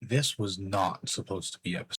This was not supposed to be episode.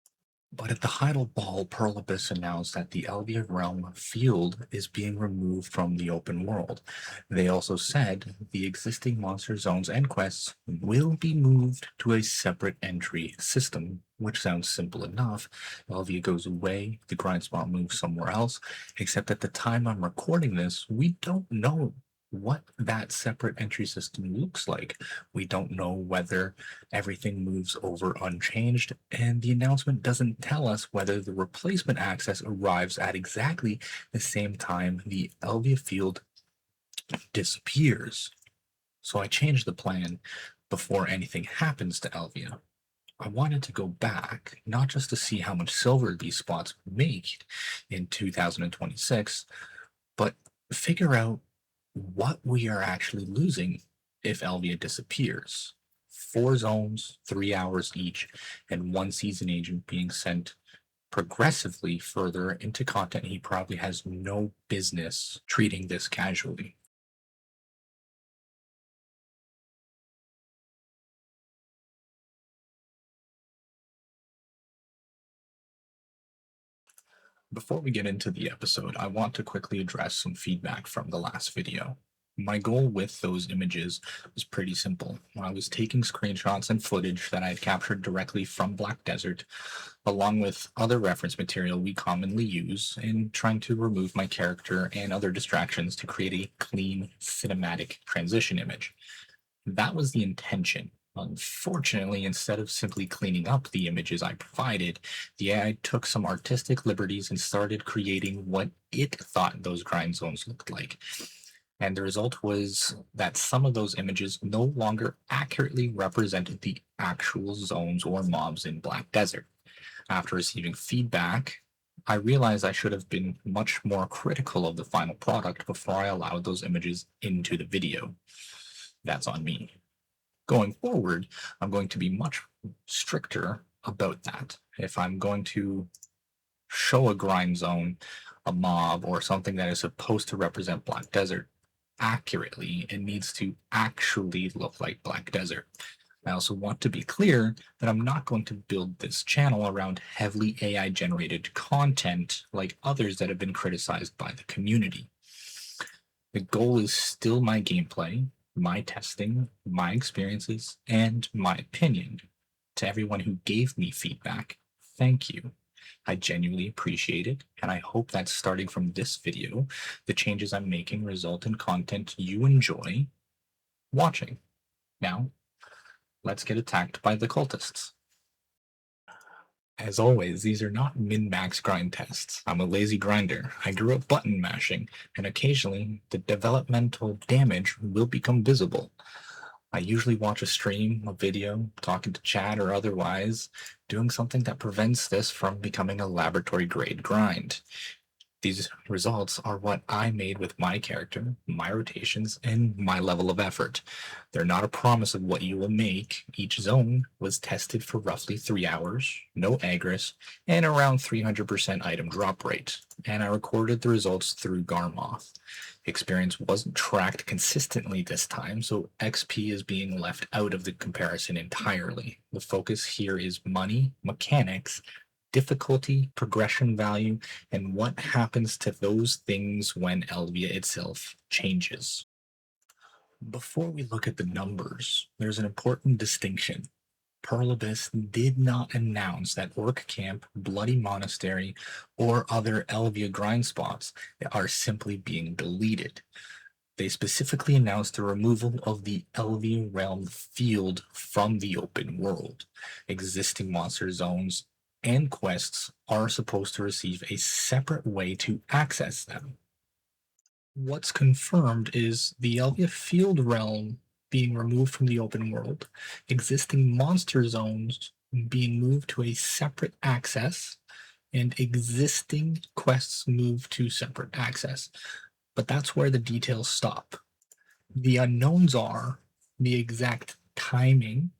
But at the Heidel Ball, Pearl Abyss announced that the Elvia Realm field is being removed from the open world. They also said the existing monster zones and quests will be moved to a separate entry system, which sounds simple enough. Elvia goes away, the grind spot moves somewhere else, except at the time I'm recording this, we don't know what that separate entry system looks like. We don't know whether everything moves over unchanged, and the announcement doesn't tell us whether the replacement access arrives at exactly the same time the Elvia field disappears. So I changed the plan before anything happens to Elvia. I wanted to go back, not just to see how much silver these spots make in 2026, but figure out what we are actually losing if Elvia disappears. 4 zones, 3 hours each, and one season agent being sent progressively further into content he probably has no business treating this casually. Before we get into the episode, I want to quickly address some feedback from the last video. My goal with those images was pretty simple. I was taking screenshots and footage that I had captured directly from Black Desert, along with other reference material we commonly use, and trying to remove my character and other distractions to create a clean cinematic transition image. That was the intention. Unfortunately, instead of simply cleaning up the images I provided, the AI took some artistic liberties and started creating what it thought those grind zones looked like. And the result was that some of those images no longer accurately represented the actual zones or mobs in Black Desert. After receiving feedback, I realized I should have been much more critical of the final product before I allowed those images into the video. That's on me. Going forward, I'm going to be much stricter about that. If I'm going to show a grind zone, a mob, or something that is supposed to represent Black Desert accurately, it needs to actually look like Black Desert. I also want to be clear that I'm not going to build this channel around heavily AI generated content like others that have been criticized by the community. The goal is still my gameplay, my testing, my experiences, and my opinion. To everyone who gave me feedback, thank you. I genuinely appreciate it, and I hope that starting from this video, the changes I'm making result in content you enjoy watching. Now, let's get attacked by the cultists. As always, these are not min-max grind tests. I'm a lazy grinder. I grew up button mashing, and occasionally the developmental damage will become visible. I usually watch a stream, a video, talking to chat or otherwise, doing something that prevents this from becoming a laboratory grade grind. These results are what I made with my character, my rotations, and my level of effort. They're not a promise of what you will make. Each zone was tested for roughly 3 hours, no agris, and around 300% item drop rate, and I recorded the results through Garmoth. Experience wasn't tracked consistently this time, so XP is being left out of the comparison entirely. The focus here is money, mechanics, difficulty, progression value, and what happens to those things when Elvia itself changes. Before we look at the numbers, there's an important distinction. Pearl Abyss did not announce that Orc Camp, Bloody Monastery, or other Elvia grind spots are simply being deleted. They specifically announced the removal of the Elvia Realm field from the open world. Existing monster zones and quests are supposed to receive a separate way to access them. What's confirmed is the Elvia Field Realm being removed from the open world, existing monster zones being moved to a separate access, and existing quests moved to separate access. But that's where the details stop. The unknowns are the exact timing,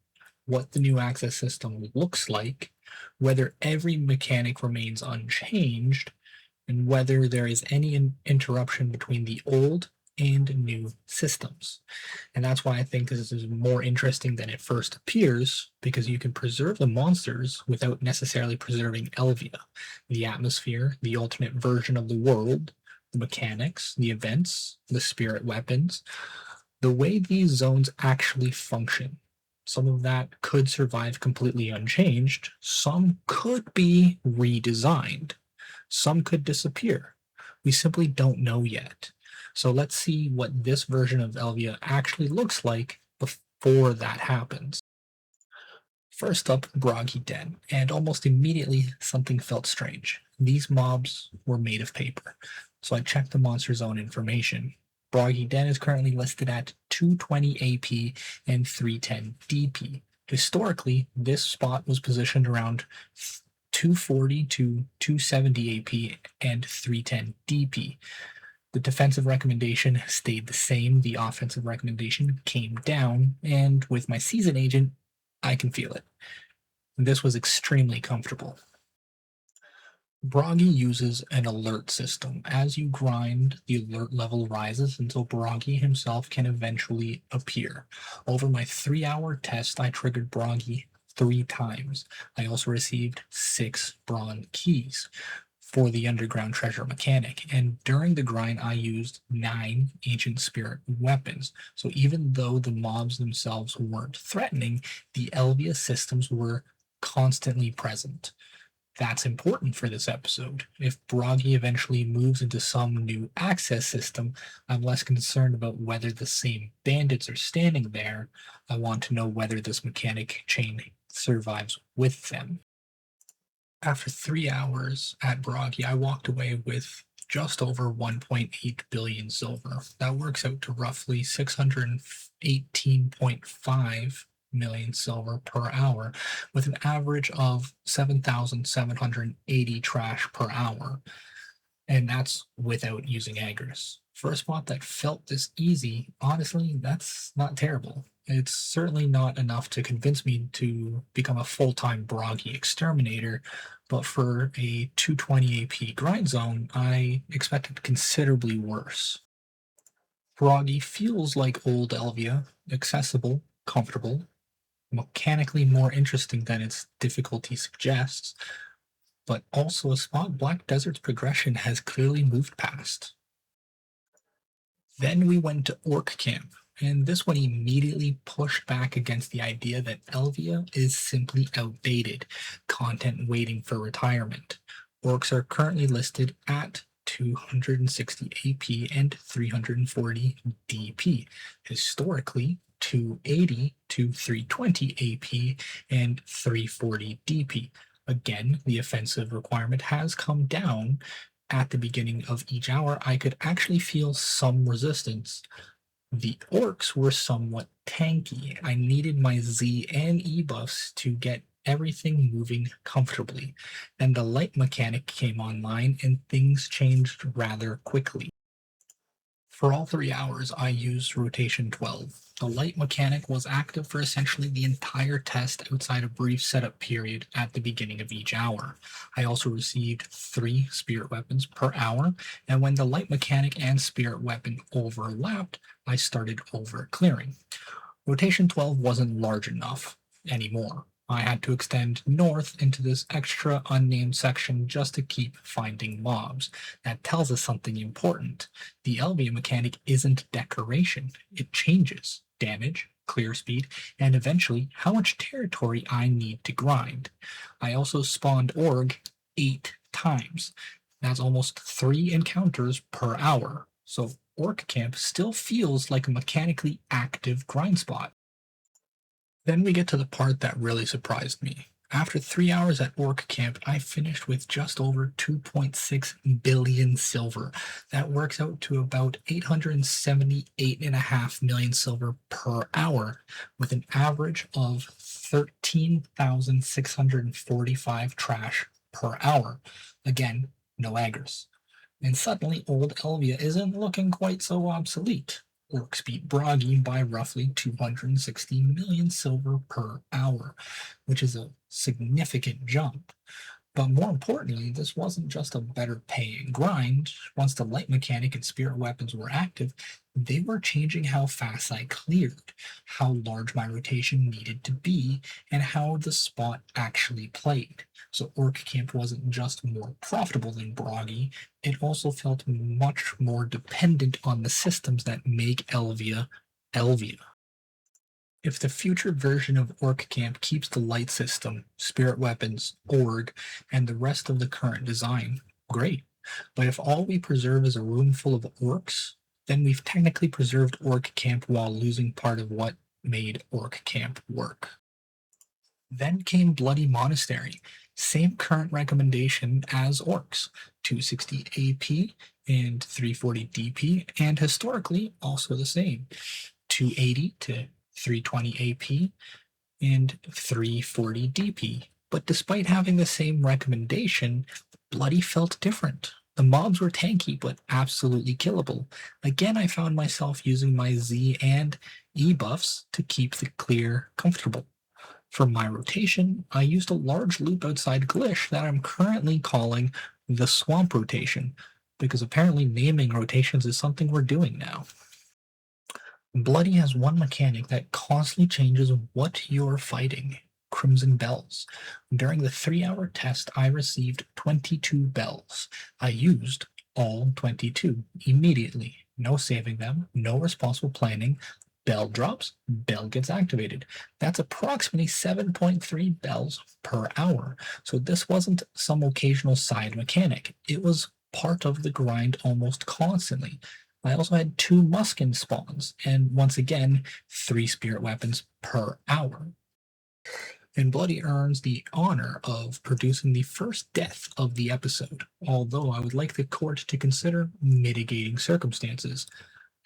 what the new access system looks like, whether every mechanic remains unchanged, and whether there is any interruption between the old and new systems. And that's why I think this is more interesting than it first appears, because you can preserve the monsters without necessarily preserving Elvia, the atmosphere, the alternate version of the world, the mechanics, the events, the spirit weapons, the way these zones actually function. Some of that could survive completely unchanged, some could be redesigned, some could disappear. We simply don't know yet. So let's see what this version of Elvia actually looks like before that happens. First up, Biraghi Den, and almost immediately something felt strange. These mobs were made of paper. So I checked the monster zone information. Biraghi Den is currently listed at 220 AP and 310 DP. Historically, this spot was positioned around 240 to 270 AP and 310 DP. The defensive recommendation stayed the same. The offensive recommendation came down, and with my season agent, I can feel it. This was extremely comfortable. Biraghi uses an alert system. As you grind, the alert level rises until Biraghi himself can eventually appear. Over my 3-hour test, I triggered Biraghi 3 times. I also received 6 bronze keys for the underground treasure mechanic, and during the grind I used 9 ancient spirit weapons. So even though the mobs themselves weren't threatening, the Elvia systems were constantly present. That's important for this episode. If Biraghi eventually moves into some new access system, I'm less concerned about whether the same bandits are standing there. I want to know whether this mechanic chain survives with them. After 3 hours at Biraghi, I walked away with just over 1.8 billion silver. That works out to roughly 618.5 million silver per hour, with an average of 7,780 trash per hour. And that's without using Agris. For a spot that felt this easy, honestly, that's not terrible. It's certainly not enough to convince me to become a full-time Biraghi exterminator, but for a 220 AP grind zone, I expected considerably worse. Biraghi feels like old Elvia, accessible, comfortable, mechanically more interesting than its difficulty suggests, but also a spot Black Desert's progression has clearly moved past. Then we went to Orc Camp, and this one immediately pushed back against the idea that Elvia is simply outdated, content waiting for retirement. Orcs are currently listed at 260 AP and 340 DP. Historically, 280 to 320 AP and 340 DP. Again, the offensive requirement has come down. At the beginning of each hour, I could actually feel some resistance. The orcs were somewhat tanky. I needed my Z and E buffs to get everything moving comfortably. Then the light mechanic came online and things changed rather quickly. For all 3 hours, I used Rotation 12. The light mechanic was active for essentially the entire test outside a brief setup period at the beginning of each hour. I also received 3 spirit weapons per hour, and when the light mechanic and spirit weapon overlapped, I started over clearing. Rotation 12 wasn't large enough anymore. I had to extend north into this extra unnamed section just to keep finding mobs. That tells us something important. The Elvia mechanic isn't decoration. It changes damage, clear speed, and eventually how much territory I need to grind. I also spawned Org 8 times. That's almost 3 encounters per hour. So Orc Camp still feels like a mechanically active grind spot. Then we get to the part that really surprised me. After 3 hours at Orc Camp, I finished with just over 2.6 billion silver. That works out to about 878.5 million silver per hour, with an average of 13,645 trash per hour. Again, no Agris. And suddenly old Elvia isn't looking quite so obsolete. Orcs beat Biraghi by roughly 260 million silver per hour, which is a significant jump. But more importantly, this wasn't just a better paying grind. Once the light mechanic and spirit weapons were active, they were changing how fast I cleared, how large my rotation needed to be, and how the spot actually played. So Orc Camp wasn't just more profitable than Biraghi, it also felt much more dependent on the systems that make Elvia Elvia. If the future version of Orc Camp keeps the light system, spirit weapons, org, and the rest of the current design, great. But if all we preserve is a room full of orcs, then we've technically preserved Orc Camp while losing part of what made Orc Camp work. Then came Bloody Monastery, same current recommendation as Orcs, 260 AP and 340 DP, and historically also the same, 280 to 320 AP and 340 DP. But despite having the same recommendation, Bloody felt different. The mobs were tanky but absolutely killable. Again, I found myself using my Z and E buffs to keep the clear comfortable. For my rotation, I used a large loop outside Glish that I'm currently calling the Swamp Rotation, because apparently naming rotations is something we're doing now. Bloody has one mechanic that constantly changes what you're fighting: Crimson Bells. During the 3-hour test, I received 22 bells. I used all 22 immediately. No saving them, no responsible planning. Bell drops, bell gets activated. That's approximately 7.3 bells per hour. So this wasn't some occasional side mechanic. It was part of the grind almost constantly. I also had 2 Muskin spawns, and once again, 3 spirit weapons per hour. And Bloody earns the honor of producing the first death of the episode, although I would like the court to consider mitigating circumstances.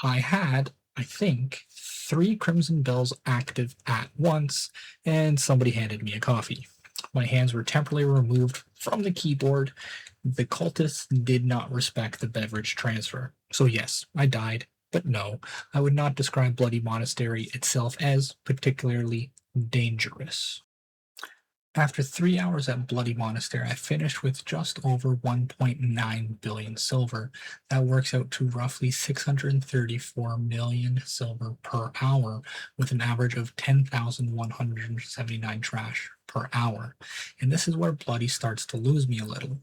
I had, I think, 3 Crimson Bells active at once, and somebody handed me a coffee. My hands were temporarily removed from the keyboard. The cultists did not respect the beverage transfer. So yes, I died, but no, I would not describe Bloody Monastery itself as particularly dangerous. After 3 hours at Bloody Monastery, I finished with just over 1.9 billion silver. That works out to roughly 634 million silver per hour, with an average of 10,179 trash per hour. And this is where Bloody starts to lose me a little.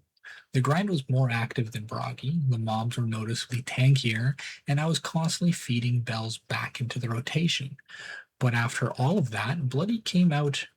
The grind was more active than Biraghi, the mobs were noticeably tankier, and I was constantly feeding bells back into the rotation. But after all of that, Bloody came out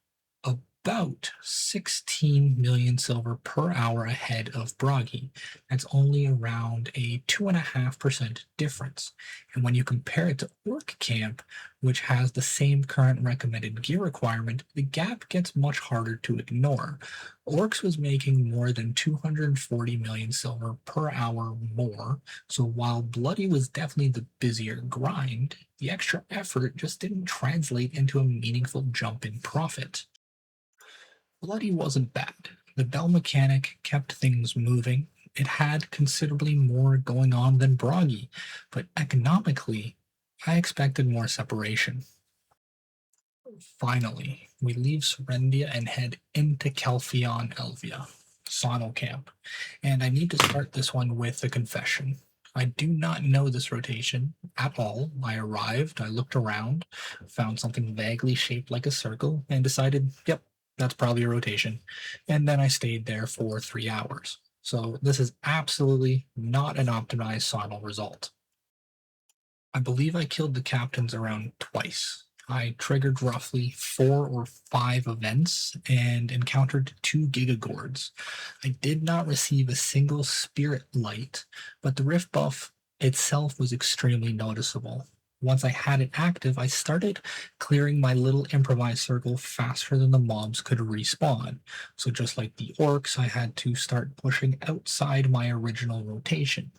about 16 million silver per hour ahead of Biraghi. That's only around a 2.5% difference. And when you compare it to Orc Camp, which has the same current recommended gear requirement, the gap gets much harder to ignore. Orcs was making more than 240 million silver per hour more, so while Bloody was definitely the busier grind, the extra effort just didn't translate into a meaningful jump in profit. Bloody wasn't bad. The bell mechanic kept things moving. It had considerably more going on than Biraghi, but economically, I expected more separation. Finally, we leave Serendia and head into Calphion Elvia, Saunil Camp. And I need to start this one with a confession. I do not know this rotation at all. I arrived, I looked around, found something vaguely shaped like a circle, and decided, yep, that's probably a rotation. And then I stayed there for 3 hours. So this is absolutely not an optimized Saunil result. I believe I killed the captains around twice. I triggered roughly 4 or 5 events and encountered 2 Gigagords. I did not receive a single Spirit Light, but the Rift buff itself was extremely noticeable. Once I had it active, I started clearing my little improvised circle faster than the mobs could respawn. So just like the orcs, I had to start pushing outside my original rotation.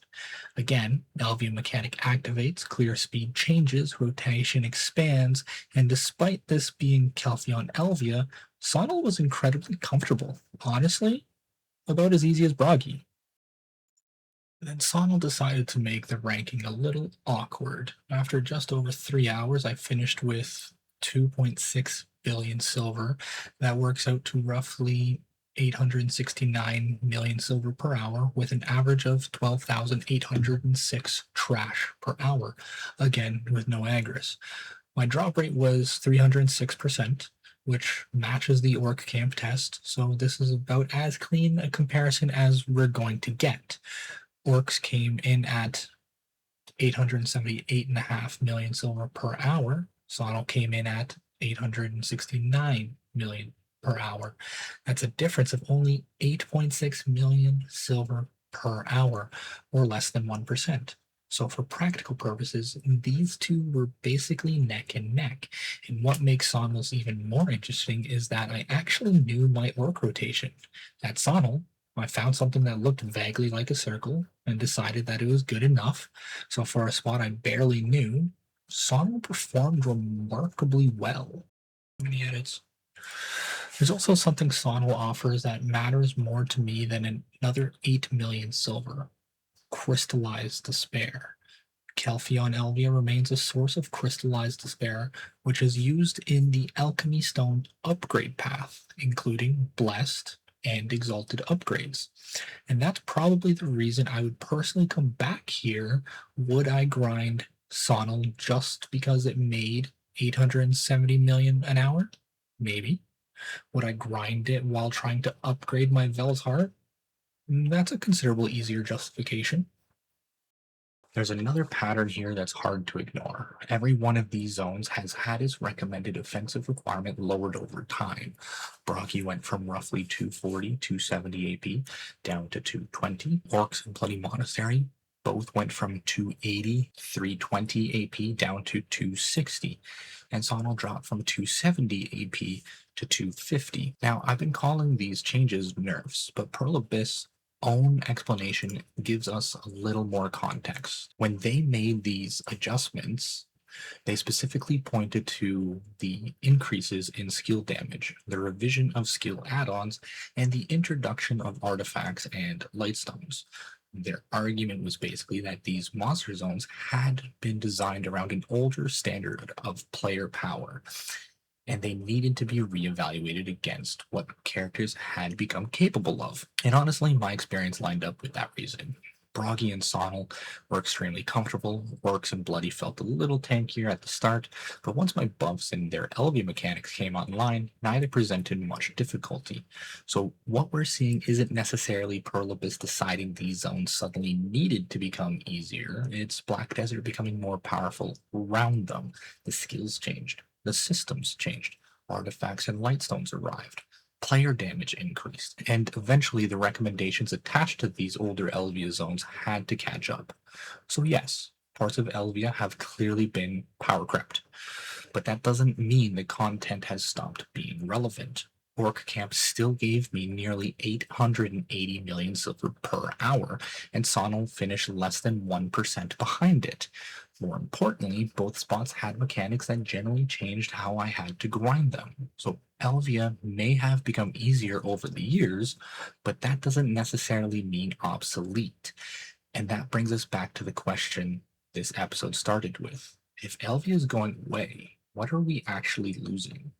Again, Elvia mechanic activates, clear speed changes, rotation expands, and despite this being Calphion Elvia, Saunil was incredibly comfortable. Honestly, about as easy as Biraghi. Then Saunil decided to make the ranking a little awkward. After just over 3 hours, I finished with 2.6 billion silver. That works out to roughly 869 million silver per hour with an average of 12,806 trash per hour, again with no aggres. My drop rate was 306%, which matches the Orc Camp test, so this is about as clean a comparison as we're going to get. Orcs came in at 878.5 million silver per hour. Saunil came in at 869 million per hour. That's a difference of only 8.6 million silver per hour, or less than 1%. So for practical purposes, these two were basically neck and neck. And what makes Saunil's even more interesting is that I actually knew my Orc rotation. At Saunil, I found something that looked vaguely like a circle and decided that it was good enough. So for a spot I barely knew, Saunil performed remarkably well. Many edits. There's also something Saunil offers that matters more to me than another 8 million silver. Crystallized despair. Calpheon Elvia remains a source of crystallized despair, which is used in the alchemy stone upgrade path, including blessed and exalted upgrades. And that's probably the reason I would personally come back here. Would I grind Saunil just because it made 870 million an hour? Maybe. Would I grind it while trying to upgrade my Vel's Heart? That's a considerable easier justification. There's another pattern here that's hard to ignore. Every one of these zones has had its recommended offensive requirement lowered over time. Biraghi went from roughly 240, 270 AP down to 220. Orcs and Bloody Monastery both went from 280, 320 AP down to 260. And Saunil dropped from 270 AP to 250. Now, I've been calling these changes nerfs, but Pearl Abyss own explanation gives us a little more context. When they made these adjustments, they specifically pointed to the increases in skill damage, the revision of skill add-ons, and the introduction of artifacts and lightstones. Their argument was basically that these monster zones had been designed around an older standard of player power, and they needed to be reevaluated against what characters had become capable of. And honestly, my experience lined up with that reason. Biraghi and Saunil were extremely comfortable. Orcs and Bloody felt a little tankier at the start, but once my buffs and their Elvia mechanics came online, neither presented much difficulty. So what we're seeing isn't necessarily Pearl Abyss deciding these zones suddenly needed to become easier. It's Black Desert becoming more powerful around them. The skills changed. The systems changed. Artifacts and lightstones arrived. Player damage increased, and eventually the recommendations attached to these older Elvia zones had to catch up. So yes, parts of Elvia have clearly been power crept, but that doesn't mean the content has stopped being relevant. Orc Camp still gave me nearly 880 million silver per hour, and Saunil finished less than 1% behind it. More importantly, both spots had mechanics that generally changed how I had to grind them. So Elvia may have become easier over the years, but that doesn't necessarily mean obsolete. And that brings us back to the question this episode started with. If Elvia is going away, what are we actually losing?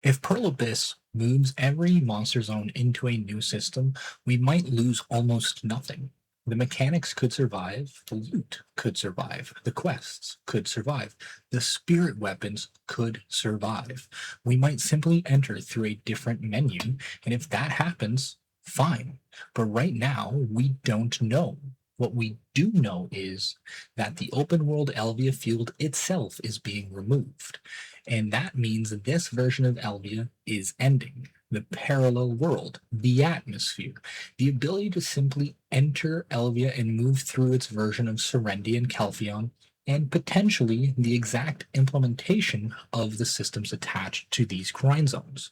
If Pearl Abyss moves every monster zone into a new system, we might lose almost nothing. The mechanics could survive, the loot could survive, the quests could survive, the spirit weapons could survive. We might simply enter through a different menu, and if that happens, fine. But right now, we don't know. What we do know is that the open world Elvia field itself is being removed. And that means this version of Elvia is ending. The parallel world, the atmosphere, the ability to simply enter Elvia and move through its version of Serendi and Calpheon, and potentially the exact implementation of the systems attached to these grind zones.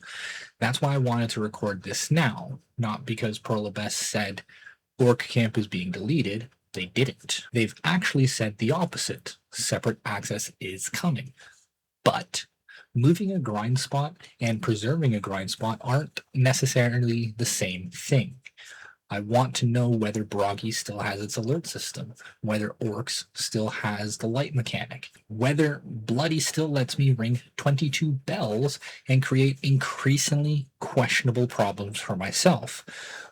That's why I wanted to record this now, not because Pearl Abyss said Orc Camp is being deleted. They didn't. They've actually said the opposite. Separate access is coming. But moving a grind spot and preserving a grind spot aren't necessarily the same thing. I want to know whether Biraghi still has its alert system, whether Orcs still has the light mechanic, whether Bloody still lets me ring 22 bells and create increasingly questionable problems for myself.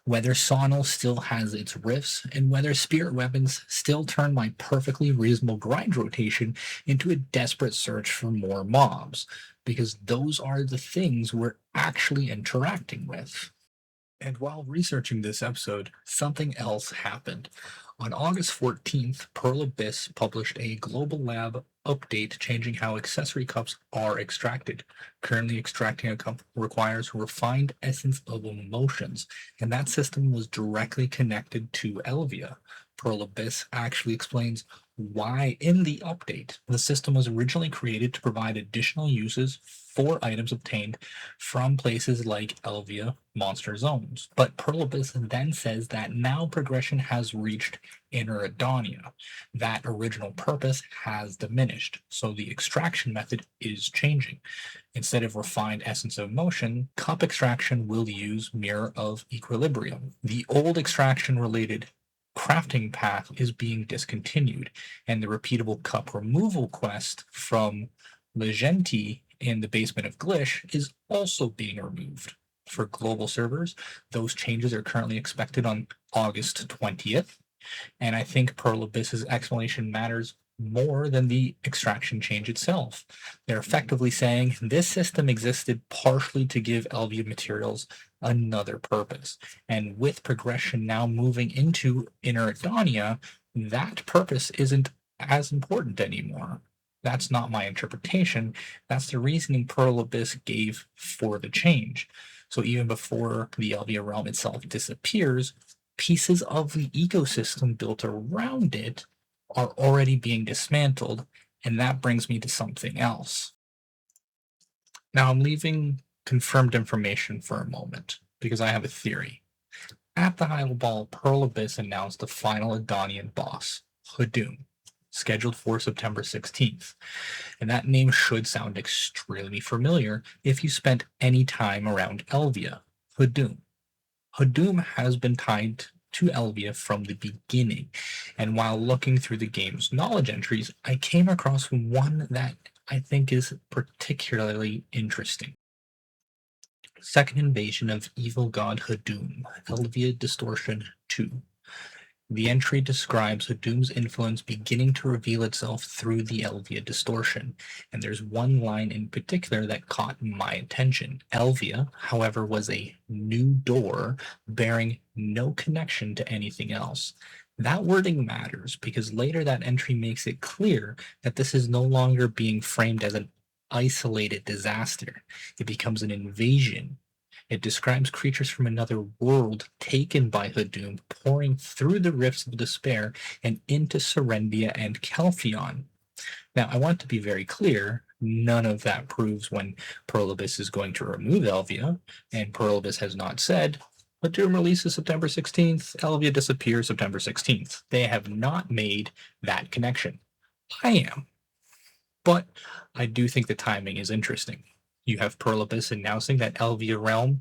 Whether Saunil still has its rifts, and whether spirit weapons still turn my perfectly reasonable grind rotation into a desperate search for more mobs, because those are the things we're actually interacting with. And while researching this episode, something else happened. On August 14th, Pearl Abyss published a global lab update changing how accessory cups are extracted. Currently, extracting a cup requires refined essence of emotions, and that system was directly connected to Elvia. Pearl Abyss actually explains why in the update the system was originally created to provide additional uses for items obtained from places like Elvia monster zones. But Pearl Abyss then says that now progression has reached Inner Adonia. That original purpose has diminished, so the extraction method is changing. Instead of refined essence of motion, cup extraction will use mirror of equilibrium. The old extraction related crafting path is being discontinued, and the repeatable cup removal quest from Legenti in the basement of Glish is also being removed. For global servers, those changes are currently expected on August 20th, and I think Pearl Abyss's explanation matters more than the extraction change itself. They're effectively saying this system existed partially to give Elvia materials another purpose. And with progression now moving into Inner Adonia, that purpose isn't as important anymore. That's not my interpretation. That's the reasoning Pearl Abyss gave for the change. So even before the Elvia realm itself disappears, pieces of the ecosystem built around it are already being dismantled, and that brings me to something else. Now, I'm leaving confirmed information for a moment because I have a theory. At the High Ball, Pearl Abyss announced the final Adonian boss, Hadum, scheduled for September 16th. And that name should sound extremely familiar if you spent any time around Elvia, Hadum. Hadum has been tied to Elvia from the beginning, and while looking through the game's knowledge entries, I came across one that I think is particularly interesting. Second Invasion of Evil God Hadum, Elvia Distortion 2. The entry describes Hadum's influence beginning to reveal itself through the Elvia distortion, and there's one line in particular that caught my attention. Elvia, however, was a new door bearing no connection to anything else. That wording matters because later that entry makes it clear that this is no longer being framed as an isolated disaster. It becomes an invasion. It describes creatures from another world taken by Hadum, pouring through the rifts of despair and into Serendia and Calphion. Now, I want to be very clear, none of that proves when Pearl Abyss is going to remove Elvia, and Pearl Abyss has not said, Hadum releases September 16th, Elvia disappears September 16th. They have not made that connection. I am. But I do think the timing is interesting. You have Pearl Abyss announcing that Elvia Realm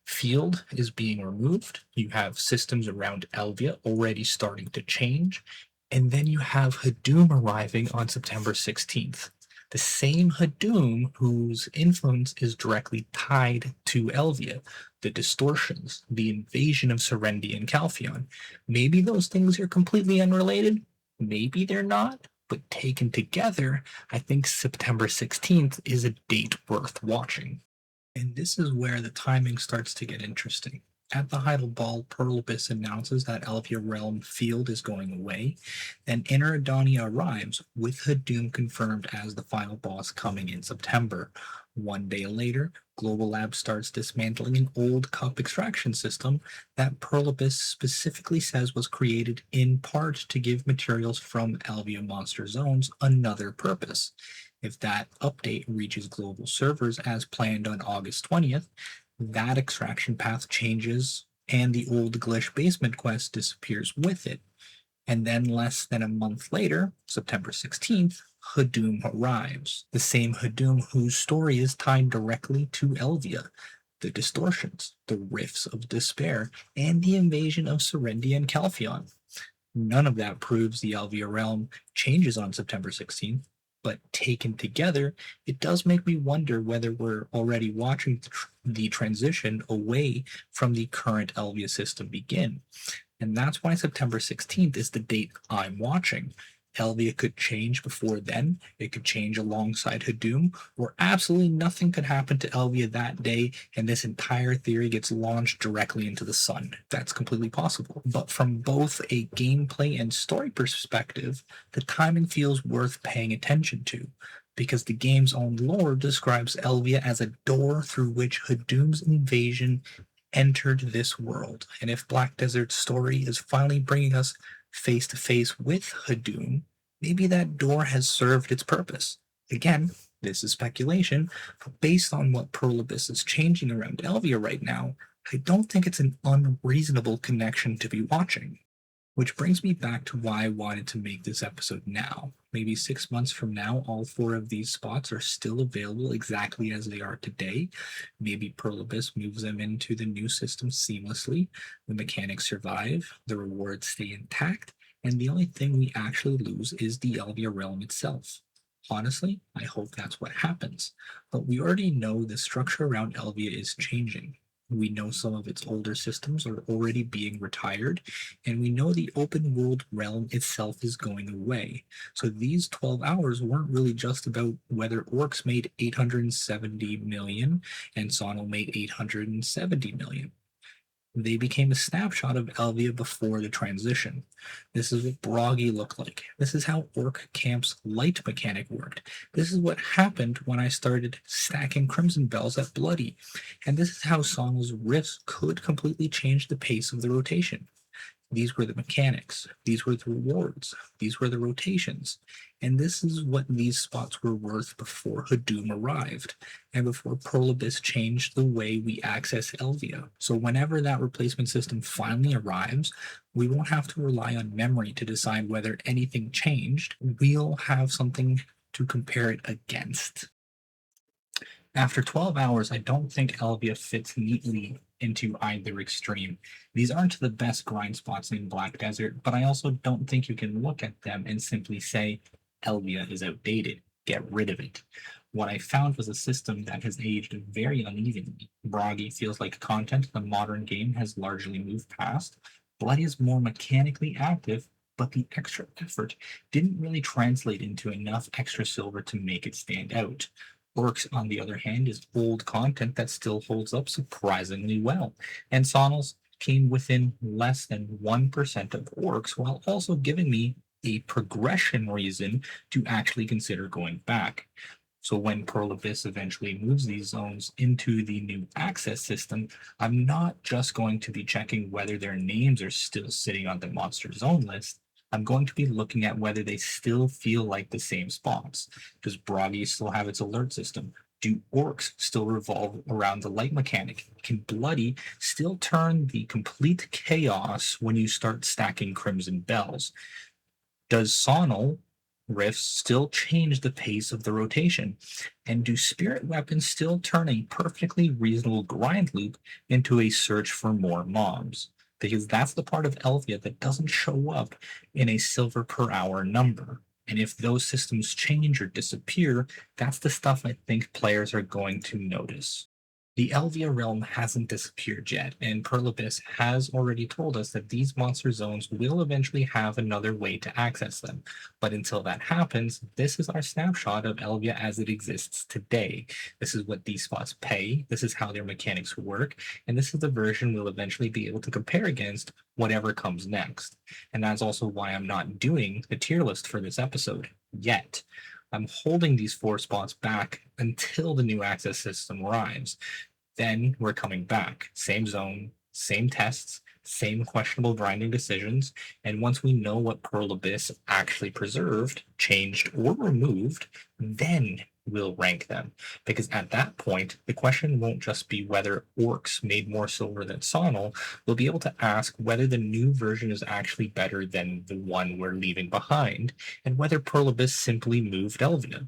field is being removed. You have systems around Elvia already starting to change. And then you have Hadum arriving on September 16th. The same Hadum whose influence is directly tied to Elvia, the distortions, the invasion of Serendia and Calphion. Maybe those things are completely unrelated. Maybe they're not. But taken together, I think September 16th is a date worth watching. And this is where the timing starts to get interesting. At the Heidel Ball, Pearl Abyss announces that Elvia Realm Field is going away. Then Inner Adonia arrives, with Hadum confirmed as the final boss coming in September. One day later, Global Lab starts dismantling an old cup extraction system that Pearl Abyss specifically says was created in part to give materials from Elvia monster zones another purpose. If that update reaches global servers as planned on August 20th, that extraction path changes and the old Glish basement quest disappears with it. And then less than a month later, September 16th, Hadum arrives. The same Hadum whose story is tied directly to Elvia. The distortions, the rifts of despair, and the invasion of Serendia and Calphion. None of that proves the Elvia realm changes on September 16th, but taken together, it does make me wonder whether we're already watching the transition away from the current Elvia system begin. And that's why September 16th is the date I'm watching. Elvia could change before then, it could change alongside Hadoom, or absolutely nothing could happen to Elvia that day, and this entire theory gets launched directly into the sun. That's completely possible. But from both a gameplay and story perspective, the timing feels worth paying attention to, because the game's own lore describes Elvia as a door through which Hadoom's invasion entered this world. And if Black Desert's story is finally bringing us face to face with Hadoom, maybe that door has served its purpose. Again, this is speculation, but based on what Pearl Abyss is changing around Elvia right now, I don't think it's an unreasonable connection to be watching. Which brings me back to why I wanted to make this episode now. Maybe 6 months from now, all 4 of these spots are still available exactly as they are today. Maybe Pearl Abyss moves them into the new system seamlessly. The mechanics survive, the rewards stay intact, and the only thing we actually lose is the Elvia Realm itself. Honestly, I hope that's what happens. But we already know the structure around Elvia is changing. We know some of its older systems are already being retired, and we know the open world realm itself is going away. So these 12 hours weren't really just about whether orcs made 870 million and Saunil made 870 million. They became a snapshot of Elvia before the transition. This is what Biraghi looked like. This is how Orc Camp's light mechanic worked. This is what happened when I started stacking Crimson Bells at Bloody. And this is how Saunil's rifts could completely change the pace of the rotation. These were the mechanics. These were the rewards. These were the rotations. And this is what these spots were worth before Hadoom arrived and before Pearl Abyss changed the way we access Elvia. So whenever that replacement system finally arrives, we won't have to rely on memory to decide whether anything changed. We'll have something to compare it against. After 12 hours, I don't think Elvia fits neatly into either extreme. These aren't the best grind spots in Black Desert, but I also don't think you can look at them and simply say, Elvia is outdated, get rid of it. What I found was a system that has aged very unevenly. Biraghi feels like content the modern game has largely moved past. Blood is more mechanically active, but the extra effort didn't really translate into enough extra silver to make it stand out. Orcs, on the other hand, is old content that still holds up surprisingly well, and Saunil's came within less than 1% of Orcs while also giving me a progression reason to actually consider going back. So when Pearl Abyss eventually moves these zones into the new access system, I'm not just going to be checking whether their names are still sitting on the monster zone list. I'm going to be looking at whether they still feel like the same spots. Does Biraghi still have its alert system? Do orcs still revolve around the light mechanic? Can Bloody still turn the complete chaos when you start stacking Crimson Bells? Does Saunil rifts still change the pace of the rotation? And do spirit weapons still turn a perfectly reasonable grind loop into a search for more mobs? Because that's the part of Elvia that doesn't show up in a silver per hour number. And if those systems change or disappear, that's the stuff I think players are going to notice. The Elvia realm hasn't disappeared yet, and Pearl Abyss has already told us that these monster zones will eventually have another way to access them. But until that happens, this is our snapshot of Elvia as it exists today. This is what these spots pay, this is how their mechanics work, and this is the version we'll eventually be able to compare against whatever comes next. And that's also why I'm not doing the tier list for this episode yet. I'm holding these 4 spots back until the new access system arrives. Then we're coming back. Same zone, same tests, same questionable grinding decisions. And once we know what Pearl Abyss actually preserved, changed, or removed, then we'll rank them. Because at that point, the question won't just be whether orcs made more silver than Saunil. We'll be able to ask whether the new version is actually better than the one we're leaving behind, and whether Pearl Abyss simply moved Elvia,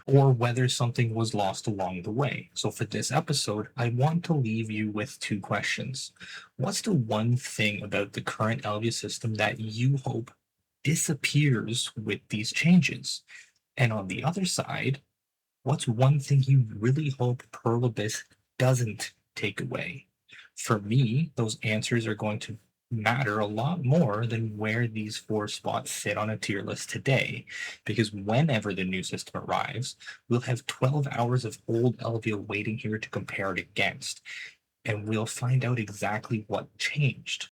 or whether something was lost along the way. So for this episode, I want to leave you with 2 questions. What's the one thing about the current Elvia system that you hope disappears with these changes? And on the other side, what's one thing you really hope Pearl Abyss doesn't take away? For me, those answers are going to matter a lot more than where these four spots sit on a tier list today, because whenever the new system arrives, we'll have 12 hours of old Elvia waiting here to compare it against, and we'll find out exactly what changed.